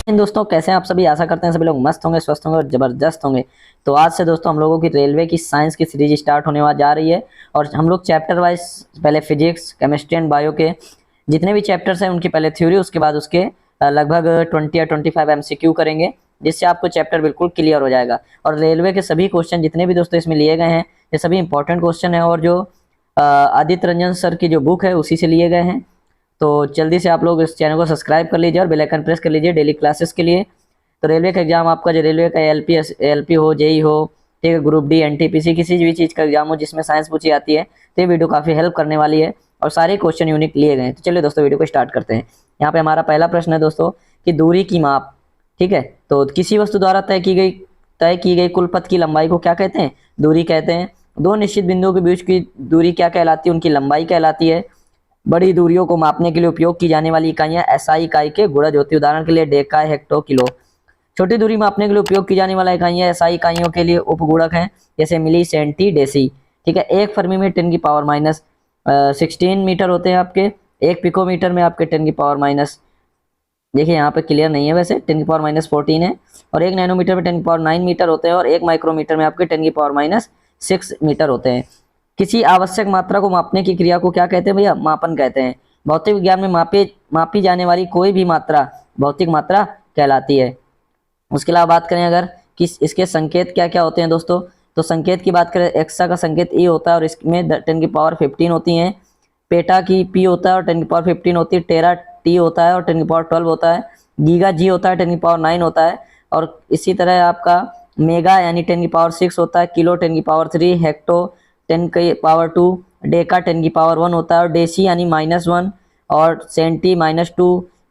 दोस्तों कैसे हैं आप सभी। आशा करते हैं सभी लोग मस्त होंगे, स्वस्थ होंगे और जबरदस्त होंगे। तो आज से दोस्तों हम लोगों की रेलवे की साइंस की सीरीज स्टार्ट होने जा रही है और हम लोग चैप्टर वाइज पहले फिजिक्स, केमिस्ट्री एंड बायो के जितने भी चैप्टर्स हैं उनकी पहले थ्योरी, उसके बाद उसके लगभग 20 या 25 MCQ करेंगे, जिससे आपको चैप्टर बिल्कुल क्लियर हो जाएगा। और रेलवे के सभी क्वेश्चन जितने भी दोस्तों इसमें लिए गए हैं ये सभी इंपॉर्टेंट क्वेश्चन है और जो आदित्य रंजन सर की जो बुक है उसी से लिए गए हैं। तो जल्दी से आप लोग इस चैनल को सब्सक्राइब कर लीजिए और बेल आइकन प्रेस कर लीजिए डेली क्लासेस के लिए। तो रेलवे का एग्जाम आपका जो रेलवे का एलपी हो, जेई हो, ठीक है, ग्रुप डी, एनटीपीसी, किसी भी चीज़ का एग्जाम हो जिसमें साइंस पूछी जाती है, तो ये वीडियो काफ़ी हेल्प करने वाली है और सारे क्वेश्चन यूनिक लिए गए हैं। तो चलिए दोस्तों वीडियो को स्टार्ट करते हैं। यहाँ पे हमारा पहला प्रश्न है दोस्तों कि दूरी की माप, ठीक है। तो किसी वस्तु द्वारा तय की गई कुल पथ की लंबाई को क्या कहते हैं? दूरी कहते हैं। दो निश्चित बिंदुओं के बीच की दूरी क्या कहलाती है? उनकी लंबाई कहलाती है। बड़ी दूरियों को मापने के लिए उपयोग की जाने वाली इकाइयां एसआई इकाई के गुणज होती है। उदाहरण के लिए डेका, हेक्टो, किलो। छोटी दूरी मापने के लिए उपयोग की जाने वाला इकाइयां एसआई इकाइयों के लिए उपगुणक हैं, जैसे मिली, सेंटी, डेसी, ठीक है। एक फर्मी में 10 की पावर माइनस 16 मीटर होते हैं आपके। एक पिकोमीटर में आपके 10 की पावर माइनस, देखिए यहाँ पे क्लियर नहीं है वैसे, 10 की पावर माइनस 14 है। और एक नैनोमीटर में 10 की पावर 9 मीटर होते हैं और एक माइक्रोमीटर में आपके 10 की पावर माइनस 6 मीटर होते हैं। किसी आवश्यक मात्रा को मापने की क्रिया को क्या कहते हैं भैया? मापन कहते हैं। भौतिक विज्ञान में मापी जाने वाली कोई भी मात्रा भौतिक मात्रा कहलाती है। उसके अलावा बात करें अगर कि इसके संकेत क्या क्या होते हैं दोस्तों, तो संकेत की बात करें, एक्सा का संकेत ई होता है और इसमें 10 की पावर 15 होती हैं। पेटा की पी होता है और 10 की पावर 15 होती है। टेरा टी होता है और 10 की पावर 12 होता है। गीगा जी होता है, 10 की पावर 9 होता है। और इसी तरह आपका मेगा यानी 10 की पावर 6 होता है। किलो 10 की पावर 3, हेक्टो 10 की पावर 2, डेका 10 की पावर 1 होता है और डेसी यानी -1 और सेंटी -2,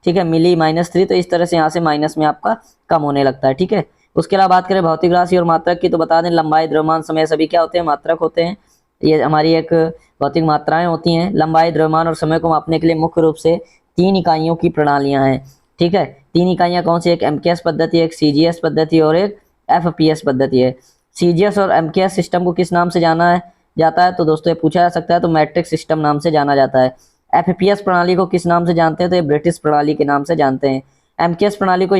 ठीक है, मिली -3। तो इस तरह से यहाँ से माइनस में आपका कम होने लगता है, ठीक है। उसके अलावा बात करें भौतिक राशि और मात्रक की, तो बता दें लंबाई, द्रव्यमान, समय सभी क्या होते हैं? मात्रक होते हैं। ये हमारी एक भौतिक मात्राएं होती हैं। लंबाई, द्रव्यमान और समय को मापने के लिए मुख्य रूप से 3 इकाइयों की प्रणालियां हैं, ठीक है। 3 इकाइयां कौन सी? एक एमकेएस पद्धति, एक सीजीएस पद्धति और एक एफपीएस पद्धति है। सीजीएस और एमकेएस सिस्टम को किस नाम से जाना जाता है? तो दोस्तों ये पूछा जा सकता है, तो मैट्रिक्स सिस्टम नाम से जाना जाता है। एफपीएस प्रणाली को किस नाम से जानते हैं? तो ये ब्रिटिश प्रणाली के नाम से जानते हैं। एमकेएस प्रणाली को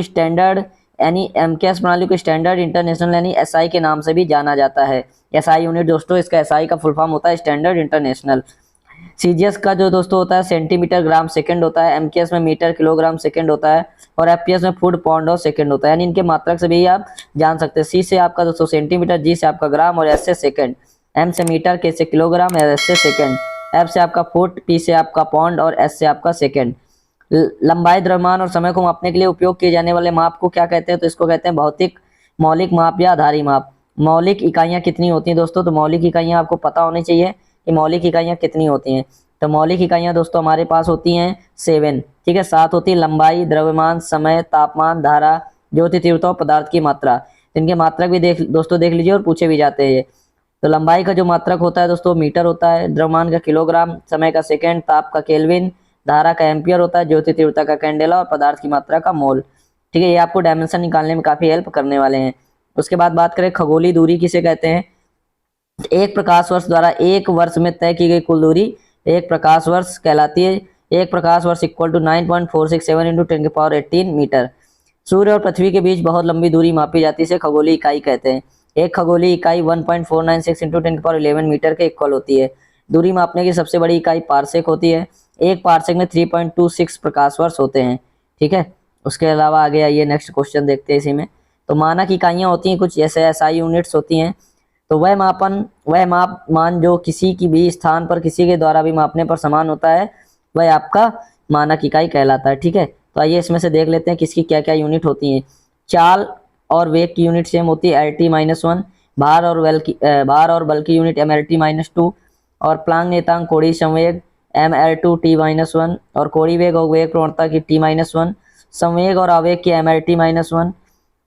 स्टैंडर्ड इंटरनेशनल यानी एसआई के नाम से भी जाना जाता है। एसआई यूनिट दोस्तों, इसका एसआई का फुल फॉर्म होता है स्टैंडर्ड इंटरनेशनल। सीजीएस का जो दोस्तों होता है सेंटीमीटर ग्राम सेकंड होता है। एमकेएस में मीटर किलोग्राम सेकंड होता है और एफपीएस में फुट पाउंड और सेकंड होता है। यानी इनके मात्रक से भी आप जान सकते हैं। सी से आपका दोस्तों सेंटीमीटर, जी से आपका ग्राम और एस से सेकंड, एम से मीटर, के से किलोग्राम, एस से सेकंड, एफ से आपका फुट, पी से आपका पाउंड और एस से आपका सेकंड। लंबाई, द्रव्यमान और समय को मापने के लिए उपयोग किए जाने वाले माप को क्या कहते हैं? तो इसको कहते हैं भौतिक मौलिक माप या आधारी माप। मौलिक इकाइयां कितनी होती हैं दोस्तों? तो मौलिक इकाइयां आपको पता होनी चाहिए कि मौलिक इकाइयां कितनी होती हैं। तो मौलिक इकाइयां दोस्तों हमारे पास होती हैं 7, ठीक है। 7 होती है लंबाई, द्रव्यमान, समय, तापमान, धारा, ज्योति तीव्रता और पदार्थ की मात्रा। इनके मात्रक भी दोस्तों देख लीजिए और पूछे भी जाते हैं। तो लंबाई का जो मात्रक होता है दोस्तों मीटर होता है, द्रव्यमान का किलोग्राम, समय का सेकेंड, ताप का केल्विन, धारा का एम्पियर होता है, ज्योति तीव्रता का कैंडेला और पदार्थ की मात्रा का मोल, ठीक है। ये आपको डायमेंशन निकालने में काफी हेल्प करने वाले हैं। उसके बाद बात करें खगोलीय दूरी किसे कहते हैं? एक प्रकाश वर्ष द्वारा एक वर्ष में तय की गई कुल दूरी एक प्रकाश वर्ष कहलाती है। एक प्रकाश वर्ष इक्वल टू 9.467 इंटू 10 की पावर 18 मीटर। सूर्य और पृथ्वी के बीच बहुत लंबी दूरी मापी जाती है, इसे खगोलीय इकाई कहते हैं। एक खगोलीय इकाई 1.496 इंटू 10 की पावर 11 मीटर के इक्वल होती है। दूरी मापने की सबसे बड़ी इकाई पारसेक होती है। एक पारसेक में 3.26 प्रकाश वर्ष होते हैं, ठीक है। उसके अलावा आगे आइए नेक्स्ट क्वेश्चन देखते हैं इसी में। तो मानक इकाइयां होती हैं कुछ, जैसे एसआई यूनिट्स होती हैं। तो वह मान जो किसी की भी स्थान पर किसी के द्वारा भी मापने पर समान होता है, वह आपका मानक इकाई कहलाता है, ठीक है। तो आइए इसमें से देख लेते हैं किसकी क्या क्या यूनिट होती हैं। चाल और वेग की यूनिट सेम होती है, LT-1। भार और बल की यूनिट MLT-2 और प्लांक नियतांक कोणीय संवेग ML2T-1 और कोणीय वेग और वेग प्रवणता की T-1, संवेग और आवेग की MLT-1।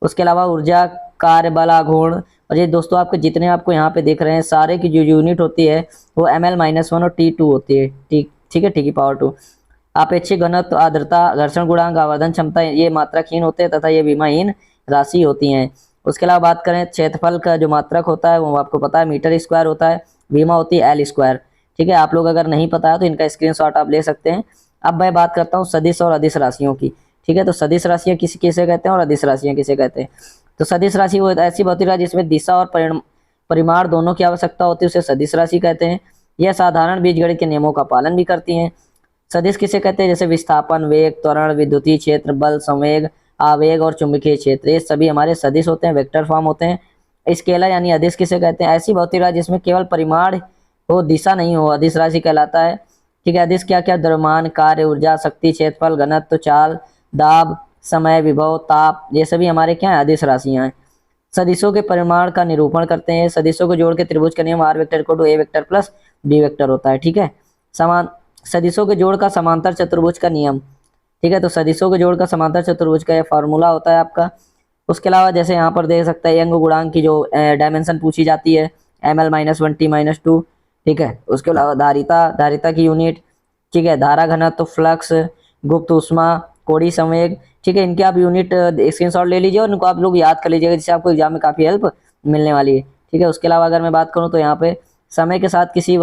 उसके अलावा ऊर्जा, कार्य, बल, आघूर्ण और ये दोस्तों आपके जितने आपको यहाँ पे देख रहे हैं सारे की जो यूनिट होती है वो ML-1 और T2 होती है, ठीक है, T की पावर 2। आपेक्षिक घनत्व, आर्द्रता, घर्षण गुणांक, आवर्धन क्षमता ये मात्रकहीन होते हैं तथा ये विमाहीन राशि होती हैं। उसके अलावा बात करें क्षेत्रफल का जो मात्रक होता है वो आपको पता है मीटर स्क्वायर होता है, विमा होती है L स्क्वायर, ठीक है। आप लोग अगर नहीं पता है तो इनका स्क्रीनशॉट आप ले सकते हैं। अब मैं बात करता हूँ सदिश और अदिश राशियों की, ठीक है। तो सदिश राशियां किसे कहते हैं और अदिश राशियां किसे कहते हैं? तो सदिश राशि वो ऐसी भौतिक राशि जिसमें दिशा और परिमाण दोनों की आवश्यकता होती है, उसे सदिश राशि कहते हैं। यह साधारण बीजगणित के नियमों का पालन भी करती हैं। सदिश किसे कहते हैं? जैसे विस्थापन, वेग, त्वरण, विद्युतीय क्षेत्र, बल, संवेग, आवेग और चुंबकीय क्षेत्र, ये सभी हमारे सदिश होते हैं, वेक्टर फॉर्म होते हैं। स्केलर यानी अदिश किसे कहते हैं? ऐसी भौतिक राशि जिसमें केवल परिमाण हो, दिशा नहीं हो, अदिश राशि कहलाता है। ठीक है। अदिश क्या क्या? द्रव्यमान, कार्य, ऊर्जा, शक्ति, क्षेत्रफल, घनत्व, चाल, दाब, समय, विभव, ताप, ये सभी हमारे क्या है? अदिश राशियां हैं। सदिशों के परिमाण का निरूपण करते हैं। सदिशों को जोड़ के त्रिभुज का नियम r vector equal to a vector plus b vector होता है। ठीक है। समान सदिशों के जोड़ का समांतर चतुर्भुज का नियम। ठीक है। तो सदिशों के जोड़ का समांतर चतुर्भुज का यह फार्मूला होता है आपका। उसके अलावा जैसे यहाँ पर देख सकते हैं, यंग गुणांक की जो डायमेंशन पूछी जाती है, ml-1 t-2। ठीक है। उसके अलावा धारिता की यूनिट। ठीक है। धारा घनत्व, फ्लक्स, गुप्त ऊष्मा, कोणीय संवेग। ठीक है। इनके आप यूनिट स्क्रीनशॉट ले लीजिए और इनको आप लोग याद कर लीजिएगा, जिससे आपको एग्जाम में काफ़ी हेल्प मिलने वाली है। ठीक है। उसके अलावा अगर मैं बात करूँ तो यहाँ पे समय के साथ किसी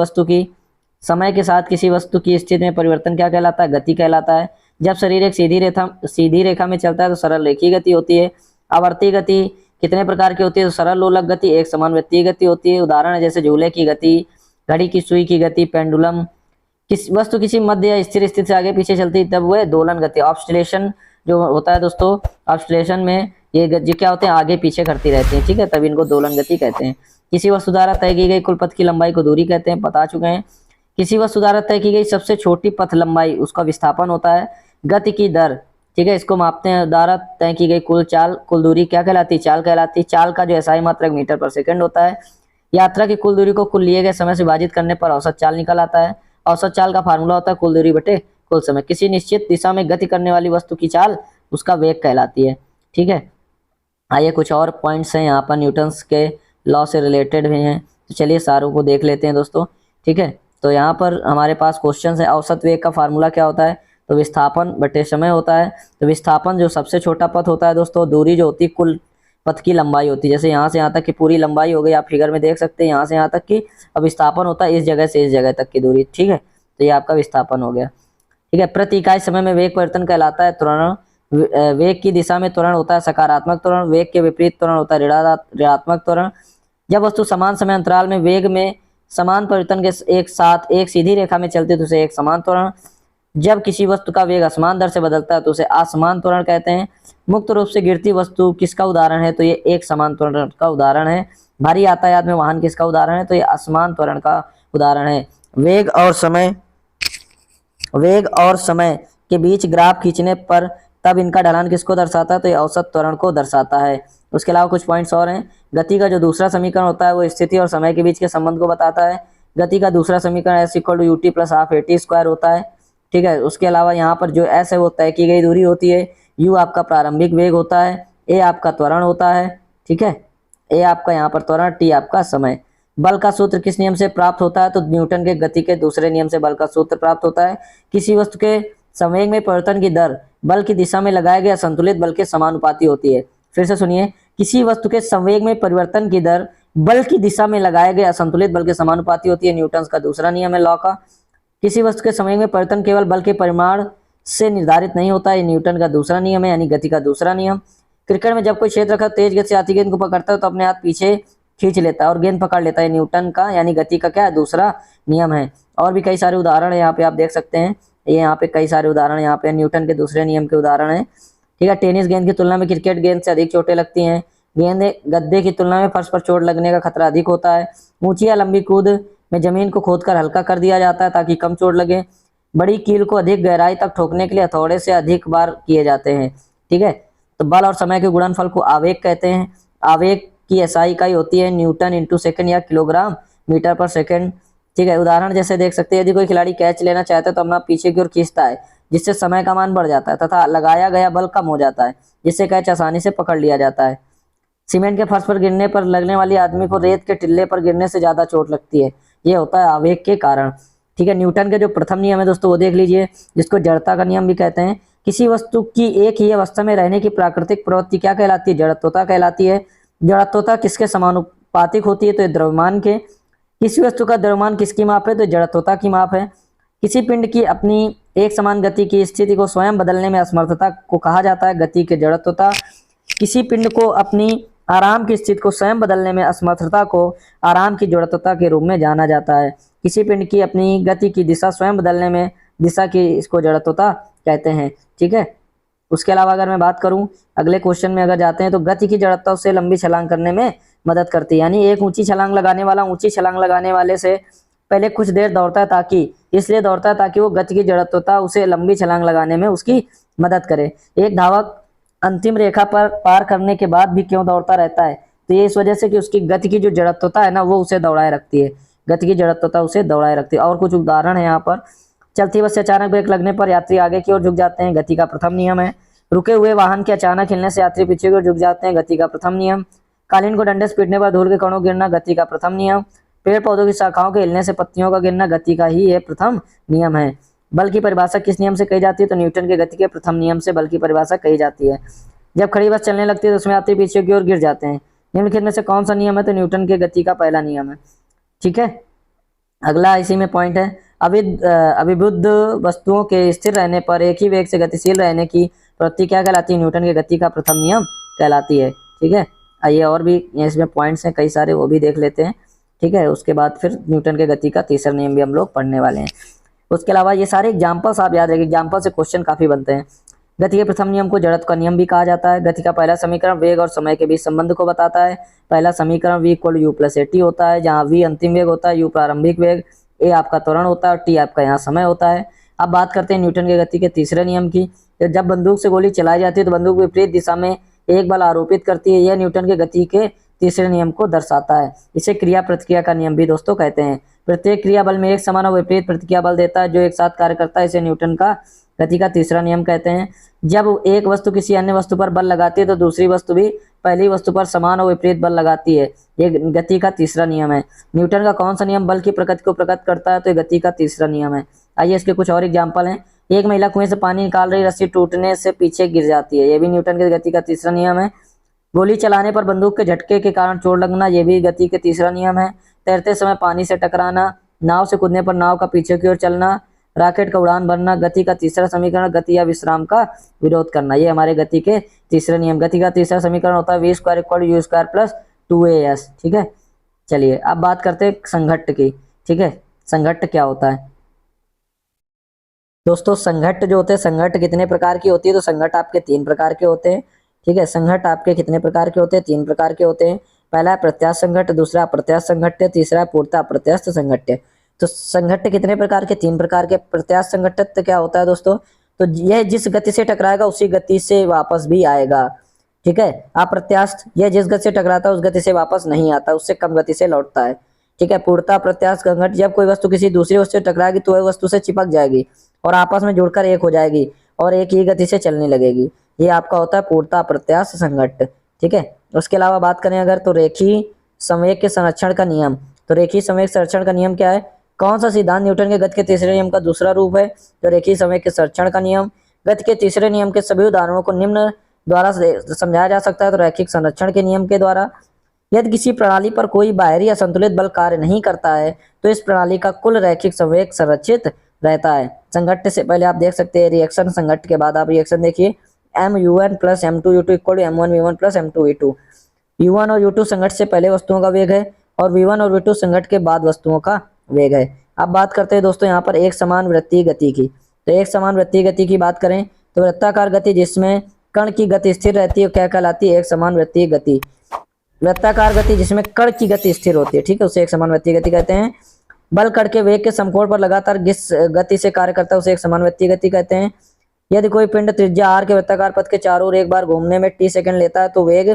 वस्तु की स्थिति में परिवर्तन क्या कहलाता है? गति कहलाता है। जब शरीर एक सीधी रेखा में चलता है तो सरल रेखीय गति होती है। आवर्ती गति कितने प्रकार की होती है? तो सरल लोलक गति, एक समान वृत्तीय गति होती है। उदाहरण है जैसे झूले की गति, घड़ी की सुई की गति, पेंडुलम। वस्तु किसी मध्य या स्थिर स्थिति से आगे पीछे चलती है तब वह दोलन गति, ऑब्स्टलेशन जो होता है दोस्तों, ऑब्स्टलेशन में ये गति क्या होते हैं? आगे पीछे करती रहती है। ठीक है। तभी इनको दोलन गति कहते हैं। किसी वस्तु द्वारा तय की गई कुल पथ की लंबाई को दूरी कहते हैं, बता चुके हैं। किसी वस्तु द्वारा तय की गई सबसे छोटी पथ लंबाई उसका विस्थापन होता है। गति की दर, ठीक है, इसको मापते हैं। द्वारा तय की गई कुल दूरी क्या कहलाती है? चाल कहलाती है। चाल का जो एसआई मात्रक मीटर पर सेकंड होता है। यात्रा की कुल दूरी को कुल लिए गए समय से विभाजित करने पर औसत चाल निकल आता है। औसत चाल का फार्मूला होता है कुल दूरी बटे कुल समय। किसी निश्चित दिशा में गति करने वाली वस्तु की चाल उसका वेग कहलाती है। ठीक है। आइए कुछ और पॉइंट्स हैं यहाँ पर न्यूटन्स के लॉ से रिलेटेड भी हैं, तो चलिए सारों को देख लेते हैं दोस्तों। ठीक है। तो यहाँ पर हमारे पास क्वेश्चन है, औसत वेग का फार्मूला क्या होता है? तो विस्थापन बटे समय होता है। तो विस्थापन जो सबसे छोटा पथ होता है दोस्तों, दूरी जो होती है कुल पथ की लंबाई होती है। जैसे यहाँ से यहाँ तक की पूरी लंबाई हो गई, आप फिगर में देख सकते हैं, यहाँ से यहाँ तक की। अब विस्थापन होता है इस जगह से इस जगह तक की दूरी। ठीक है। तो ये आपका विस्थापन हो गया। ठीक है। प्रति इकाई समय में वेग परिवर्तन कहलाता है त्वरण। वेग की दिशा में त्वरण होता है सकारात्मक त्वरण, वेग के विपरीत त्वरण होता है ऋणात्मक त्वरण। जब वस्तु समान समय अंतराल में वेग में समान परिवर्तन के एक साथ एक सीधी रेखा में चलती है तो उसे एक समान त्वरण। जब किसी वस्तु का वेग असमान दर से बदलता है तो उसे असमान त्वरण कहते हैं। मुक्त रूप से गिरती वस्तु किसका उदाहरण है? तो ये एक समान त्वरण का उदाहरण है। भारी यातायात में वाहन किसका उदाहरण है? तो ये असमान त्वरण का उदाहरण है। वेग और समय के बीच ग्राफ खींचने पर तब इनका ढलान किसको दर्शाता है? तो ये औसत त्वरण को दर्शाता है। उसके अलावा कुछ पॉइंट्स और हैं। गति का जो दूसरा समीकरण होता है वो स्थिति और समय के बीच के संबंध को बताता है। गति का दूसरा समीकरण s = ut + ½ at² होता है। ठीक है। उसके अलावा यहाँ पर जो s है वो तय की गई दूरी होती है। u आपका प्रारंभिक वेग होता है, a आपका त्वरण होता है। ठीक है। a आपका यहाँ पर त्वरण, t आपका समय। बल का सूत्र किस नियम से प्राप्त होता है? तो न्यूटन के गति के दूसरे नियम से बल का सूत्र प्राप्त होता है। किसी वस्तु के संवेग में परिवर्तन की दर बल की दिशा में लगाए गए असंतुलित बल के समानुपाती होती है। फिर से सुनिए, किसी वस्तु के संवेग में परिवर्तन की दर बल की दिशा में लगाए गए असंतुलित बल के समानुपाती होती है। न्यूटन का दूसरा नियम है लॉ का। किसी वस्तु के संवेग में परिवर्तन केवल बल के परिमाण से निर्धारित नहीं होता है, न्यूटन का दूसरा नियम है, यानी गति का दूसरा नियम। क्रिकेट में जब कोई क्षेत्रफल तेज गति से आती गेंद को पकड़ता है तो अपने हाथ पीछे खींच लेता है और गेंद पकड़ लेता है। न्यूटन का यानी गति का क्या है? दूसरा नियम है। और भी कई सारे उदाहरण है यहाँ पे आप देख सकते हैं। ये यहाँ पे कई सारे उदाहरण यहाँ पे न्यूटन के दूसरे नियम के उदाहरण है। ठीक है। टेनिस गेंद की तुलना में क्रिकेट गेंद से अधिक चोटें लगती हैं। गेंद गद्दे की तुलना में फर्श पर चोट लगने का खतरा अधिक होता है। ऊंची या लंबी कूद में जमीन को खोदकर हल्का कर दिया जाता है ताकि कम चोट लगे। बड़ी कील को अधिक गहराई तक ठोकने के लिए हथौड़े से अधिक बार किए जाते हैं। ठीक है। तो बल और समय के गुणनफल को आवेग कहते हैं। आवेग की एसआई इकाई होती है न्यूटन × सेकंड या किलोग्राम मीटर पर सेकंड। ठीक है। उदाहरण जैसे देख सकते हैं, यदि कोई खिलाड़ी कैच लेना चाहता है तो अपना पीछे की ओर खींचता है जिससे समय का मान बढ़ जाता है तथा लगाया गया बल कम हो जाता है जिससे कैच आसानी से पकड़ लिया जाता है। सीमेंट के फर्श पर गिरने पर लगने वाली आदमी को रेत के टिल्ले पर गिरने से ज्यादा चोट लगती है। ये होता है आवेग के कारण। ठीक है। न्यूटन के जो प्रथम नियम है दोस्तों वो देख लीजिए, जिसको जड़ता का नियम भी कहते हैं। किसी वस्तु की एक ही अवस्था में रहने की प्राकृतिक प्रवृत्ति क्या कहलाती है? जड़त्वता कहलाती है। जड़त्वता किसके समानुपातिक होती है? तो द्रव्यमान के। किसी वस्तु का द्रव्यमान किसकी माप है? तो जड़त्वता की माप है। किसी पिंड की अपनी एक समान गति की स्थिति को स्वयं बदलने में असमर्थता को कहा जाता है गति की जड़त्वता। किसी पिंड को अपनी आराम की स्थिति को स्वयं बदलने में असमर्थता को आराम की जड़त्वता के रूप में जाना जाता है। किसी पिंड की अपनी गति की दिशा स्वयं बदलने में दिशा की इसको जड़त्वता कहते हैं। ठीक है, उसके अलावा अगर मैं बात करूं अगले क्वेश्चन में अगर जाते हैं तो गति की जड़त्व उसे लंबी छलांग करने में मदद करती है। यानी एक ऊंची छलांग लगाने वाला ऊंची छलांग लगाने वाले से पहले कुछ देर दौड़ता है ताकि वो गति की जड़त्वता उसे लंबी छलांग लगाने में उसकी मदद करे। एक धावक अंतिम रेखा पर पार करने के बाद भी क्यों दौड़ता रहता है, तो ये इस वजह से कि उसकी गति की जो जड़त्वता है ना वो उसे दौड़ाए रखती है, गति की जड़त्वता उसे दौड़ाए रखती है। और कुछ उदाहरण है यहाँ पर, चलती बस से अचानक ब्रेक लगने पर यात्री आगे की ओर झुक जाते हैं, गति का प्रथम नियम है। रुके हुए वाहन के अचानक हिलने से यात्री पीछे की ओर झुक जाते हैं, गति का प्रथम नियम। कालीन को डंडे से पीटने पर धूल के कणों गिरना, गति का प्रथम नियम। पेड़ पौधों की शाखाओं के हिलने से पत्तियों का गिरना, गति का ही यह प्रथम नियम है। बल की परिभाषा किस नियम से कही जाती है, तो न्यूटन के गति के प्रथम नियम से बल की परिभाषा कही जाती है। जब खड़ी बस चलने लगती है तो उसमें यात्री पीछे की ओर गिर जाते हैं, निम्नलिखित में से कौन सा नियम है, तो न्यूटन के गति का पहला नियम है। ठीक है, अगला इसी में पॉइंट है, अभिबुद्ध वस्तुओं के स्थिर रहने पर एक ही वेग से गतिशील रहने की प्रवृत्ति क्या कहलाती है, न्यूटन के गति का प्रथम नियम कहलाती है। ठीक है, आइए और भी इसमें पॉइंट्स हैं कई सारे, वो भी देख लेते हैं। ठीक है, उसके बाद फिर न्यूटन के गति का तीसरा नियम भी हम लोग पढ़ने वाले हैं। उसके अलावा ये सारे एग्जाम्पल्स आप याद रखिए, एग्जाम्पल से क्वेश्चन काफी बनते हैं। गति के प्रथम नियम को जड़त्व का नियम भी कहा जाता है। गति का पहला समीकरण वेग और समय के बीच संबंध को बताता है। पहला समीकरण v = u + at होता है, जहाँ v अंतिम वेग होता है, u प्रारंभिक वेग, a आपका त्वरण होता है और t आपका यहाँ समय होता है। अब बात करते हैं न्यूटन के गति के तीसरे नियम की। जब बंदूक से गोली चलाई जाती है तो बंदूक विपरीत दिशा में एक बल आरोपित करती है, यह न्यूटन के गति के तीसरे नियम को दर्शाता है। इसे क्रिया प्रतिक्रिया का नियम भी दोस्तों कहते हैं। प्रत्येक क्रिया बल में एक समान और विपरीत प्रतिक्रिया बल देता है जो एक साथ कार्य करता है, इसे न्यूटन का गति का तीसरा नियम कहते हैं। जब एक वस्तु किसी अन्य वस्तु पर बल लगाती है तो दूसरी वस्तु भी पहली वस्तु पर समान और विपरीत बल लगाती है, ये गति का तीसरा नियम है। न्यूटन का कौन सा नियम बल की प्रकृति को प्रकट करता है, तो ये गति का तीसरा नियम है। आइए इसके कुछ और एग्जाम्पल हैं। एक महिला कुएं से पानी निकाल रही, रस्सी टूटने से पीछे गिर जाती है, ये भी न्यूटन के गति का तीसरा नियम है। गोली चलाने पर बंदूक के झटके के कारण चोट लगना, ये भी गति के तीसरा नियम है। तैरते समय पानी से टकराना, नाव से कूदने पर नाव का पीछे की ओर चलना, रॉकेट का उड़ान भरना, गति का तीसरा समीकरण गति या विश्राम का विरोध करना, ये हमारे गति के तीसरे नियम। गति का तीसरा समीकरण होता है v² = u² + 2as। ठीक है, चलिए अब बात करते हैं संघट्ट की। ठीक है, संघट्ट क्या होता है दोस्तों? संघट्ट जो होते हैं, संघट्ट कितने प्रकार की होती है, तो संघट्ट आपके 3 प्रकार के होते हैं। ठीक है, संघट्ट आपके कितने प्रकार के होते हैं? 3 प्रकार के होते हैं। पहला है प्रत्यास्थ संघट्ट, दूसरा अप्रत्यास्थ संघट्ट, तीसरा है पूर्णतः अप्रत्यास्थ संघट्ट। तो संघट्ट कितने प्रकार के? 3 प्रकार के। प्रत्यास्थ संघट्ट क्या होता है दोस्तों? तो यह जिस गति से टकराएगा उसी गति से वापस भी आएगा। ठीक है, अप्रत्यास्थ यह जिस गति से टकराता है उस गति से वापस नहीं आता, उससे कम गति से लौटता है। ठीक है, पूर्णतः अप्रत्यास्थ संघट्ट, जब कोई वस्तु किसी दूसरी वस्तु से टकराएगी तो वह वस्तु से चिपक जाएगी और आपस में जुड़कर एक हो जाएगी और एक ही गति से चलने लगेगी, ये आपका होता है पूर्णतः अप्रत्यास्थ संघट्ट। ठीक है, उसके अलावा बात करें अगर तो रेखीय संवेग के संरक्षण का नियम। तो रेखीय संवेग संरक्षण का नियम क्या है? कौन सा सिद्धांत न्यूटन के गति के तीसरे नियम का दूसरा रूप है? तो रेखीय संवेग के संरक्षण का नियम। गति के तीसरे नियम के सभी उदाहरणों को निम्न द्वारा समझाया जा सकता है, तो रैखिक संरक्षण के नियम के द्वारा। यदि किसी प्रणाली पर कोई बाहरी असंतुलित बल कार्य नहीं करता है तो इस प्रणाली का कुल रैखिक संवेग संरक्षित रहता है। संघट्ट से पहले आप देख सकते हैं रिएक्शन, संघट्ट के बाद आप रिएक्शन देखिए, MU1 + M2U2 = M1V1 + M2V2। U1 और U2 संघट्ट से पहले वस्तुओं का वेग है और V1 और V2 संघट्ट के बाद वस्तुओं का वेग है। अब बात करते हैं दोस्तों यहाँ पर एक समान वृत्तीय गति की। तो एक समान वृत्तीय गति की बात करें तो वृत्ताकार गति जिसमें कण की गति स्थिर रहती है क्या कहलाती है? एक समान वृत्तीय गति। वृत्ताकार गति जिसमें कण की गति स्थिर होती है, ठीक है, उसे एक समान वृत्तीय गति कहते हैं। बल कण के वेग के समकोण पर लगातार जिस गति से कार्य करता है उसे एक समान वृत्तीय गति कहते हैं। यदि कोई पिंड त्रिज्या r के वृत्ताकार पथ के चारों ओर एक बार घूमने में t सेकंड लेता है तो वेग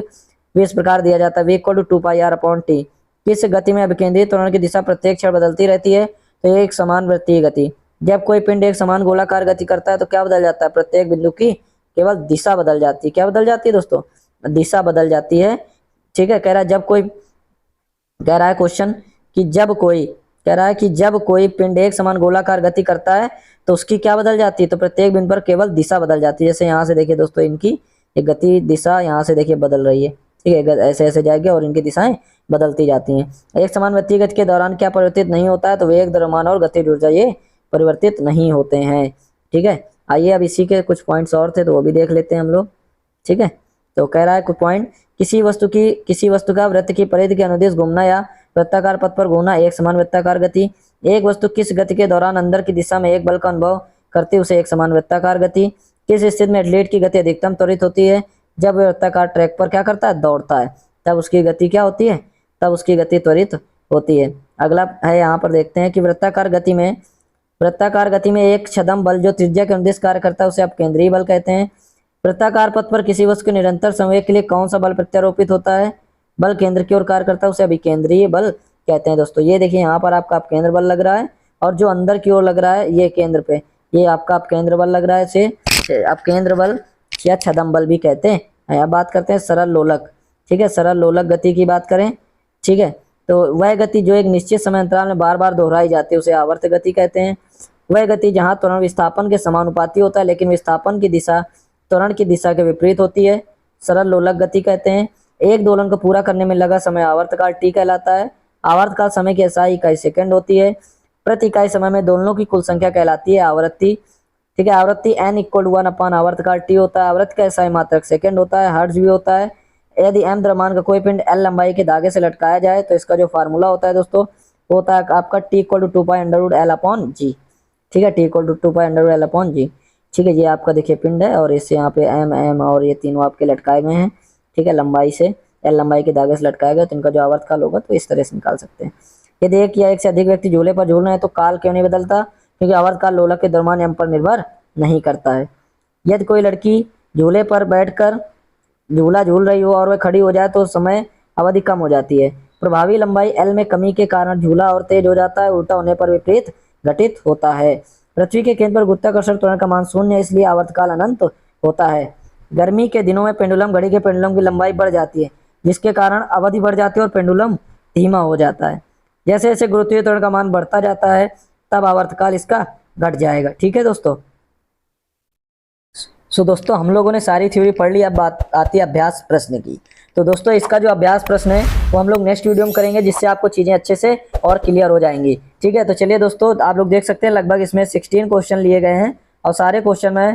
भी इस प्रकार दिया जाता है, v = 2πr/t। किस गति में अभिकेंद्रित त्वरण की दिशा प्रत्येक क्षण बदलती रहती है? तो एक समान वृत्तीय गति। जब कोई पिंड एक समान गोलाकार गति करता है तो क्या बदल जाता है? प्रत्येक बिंदु की केवल दिशा बदल जाती है। क्या बदल जाती है दोस्तों? दिशा बदल जाती है। ठीक है, कह रहा है क्वेश्चन कि जब कोई पिंड एक समान गोलाकार गति करता है तो उसकी क्या बदल जाती है? तो प्रत्येक बिंदु पर केवल दिशा बदल जाती है। जैसे यहाँ से देखिए दोस्तों, इनकी एक गति दिशा यहाँ से देखिए बदल रही है, ठीक है, ऐसे ऐसे जाएगी और इनकी दिशाएं बदलती जाती हैं। एक समान वृत्तीय गति के दौरान क्या परिवर्तित नहीं होता है? तो वेग, द्रव्यमान और गतिज ऊर्जा ये परिवर्तित नहीं होते हैं। ठीक है, आइए अब इसी के कुछ पॉइंट्स और थे तो वो भी देख लेते हैं हम लोग। ठीक है, तो कह रहा है कुछ पॉइंट, किसी वस्तु का वृत्त की परिधि के अनुदिश घूमना या वृत्ताकार पथ पर घूमना एक समान वृत्ताकार गति। एक वस्तु किस गति के दौरान अंदर की दिशा में एक बल का अनुभव करती है उसे एक समान वृत्ताकार गति। किस स्थिति में एथलीट की गति अधिकतम त्वरित होती है, जब वह वृत्ताकार ट्रैक पर क्या करता है, दौड़ता है, तब उसकी गति क्या होती है, तब उसकी गति त्वरित होती है। अगला है, यहाँ पर देखते हैं कि वृत्ताकार गति में एक छदम बल जो त्रिज्या के अनुदिश कार्य करता है उसे आप केंद्रीय बल कहते हैं। वृत्ताकार पथ पर किसी वस्तु के निरंतर संवेग के लिए कौन सा बल प्रत्यारोपित होता है, बल केंद्र की ओर कार्य करता है उसे अभिकेंद्रीय बल कहते हैं। दोस्तों ये देखिए यहाँ पर आपका अपकेंद्र बल लग रहा है और जो अंदर की ओर लग रहा है ये केंद्र पे, ये आपका अपकेंद्र बल लग रहा है, इसे अपकेंद्र बल या छदम बल भी कहते हैं। अब बात करते हैं सरल लोलक। ठीक है, सरल लोलक गति की बात करें, ठीक है, तो वह गति जो एक निश्चित समय अंतराल में बार बार दोहराई जाती है उसे आवर्त गति कहते हैं। वह गति जहां त्वरण विस्थापन के समानुपाती होता है लेकिन विस्थापन की दिशा त्वरण की दिशा के विपरीत होती है, सरल लोलक गति कहते हैं। एक दोलन को पूरा करने में लगा समय आवर्तकाल टी कहलाता है। आवर्तकाल समय की SI इकाई सेकंड होती है। प्रति इकाई समय में दोलनों की कुल संख्या कहलाती है आवृत्ति। ठीक है, आवृत्ति n = 1 आवर्तकाल टी होता है। आवृत्ति का SI मात्रक सेकंड होता है, हर्ट्ज भी होता है। यदि m द्रव्यमान का कोई पिंड l लंबाई के धागे से लटकाया जाए तो इसका जो फार्मूला होता है दोस्तों वो होता है आपका T = 2π√L/g। ठीक है, T = 2π√L/g। ठीक है, ये आपका देखिए पिंड है और इससे यहाँ पे m और ये तीनों आपके लटकाए गए हैं। ठीक है, लंबाई से l लंबाई के धागे से लटकाया गया तो इनका जो आवर्तकाल होगा तो इस तरह से निकाल सकते हैं। यदि एक या एक से अधिक व्यक्ति झूले पर झूल रहे हैं तो काल क्यों नहीं बदलता, क्योंकि आवर्तकाल लोलक के द्रव्यमान m पर निर्भर नहीं करता है। यदि कोई लड़की झूले पर बैठकर झूला झूल रही हो और वह खड़ी हो जाए तो समय अवधि कम हो जाती है। प्रभावी लंबाई l में कमी के कारण झूला और तेज हो जाता है, उल्टा होने पर विपरीत घटित होता है। पृथ्वी के केंद्र पर गुरुत्वाकर्षण त्वरण का मान शून्य है, इसलिए आवर्तकाल अनंत होता है। गर्मी के दिनों में पेंडुलम घड़ी के पेंडुलम की लंबाई बढ़ जाती है जिसके कारण अवधि बढ़ जाती है और पेंडुलम धीमा हो जाता है। जैसे जैसे गुरुत्वीय त्वरण का मान बढ़ता जाता है तब आवर्तकाल इसका घट जाएगा। ठीक है दोस्तों, दोस्तों हम लोगों ने सारी थ्योरी पढ़ ली, अब बात आती है अभ्यास प्रश्न की। तो दोस्तों इसका जो अभ्यास प्रश्न है वो हम लोग नेक्स्ट वीडियो में करेंगे जिससे आपको चीज़ें अच्छे से और क्लियर हो जाएंगी। ठीक है, तो चलिए दोस्तों आप लोग देख सकते हैं लगभग इसमें 16 क्वेश्चन लिए गए हैं और सारे क्वेश्चन मैं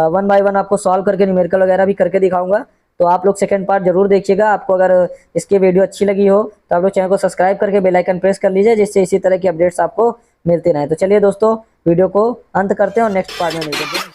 1 बाय 1 आपको सॉल्व करके न्यूमेरिकल वगैरह भी करके दिखाऊंगा। तो आप लोग सेकंड पार्ट जरूर देखिएगा। आपको अगर इसकी वीडियो अच्छी लगी हो तो आप लोग चैनल को सब्सक्राइब करके बेल आइकन प्रेस कर लीजिए जिससे इसी तरह की अपडेट्स आपको मिलती रहें। तो चलिए दोस्तों वीडियो को अंत करते हैं और नेक्स्ट पार्ट में मिलते हैं।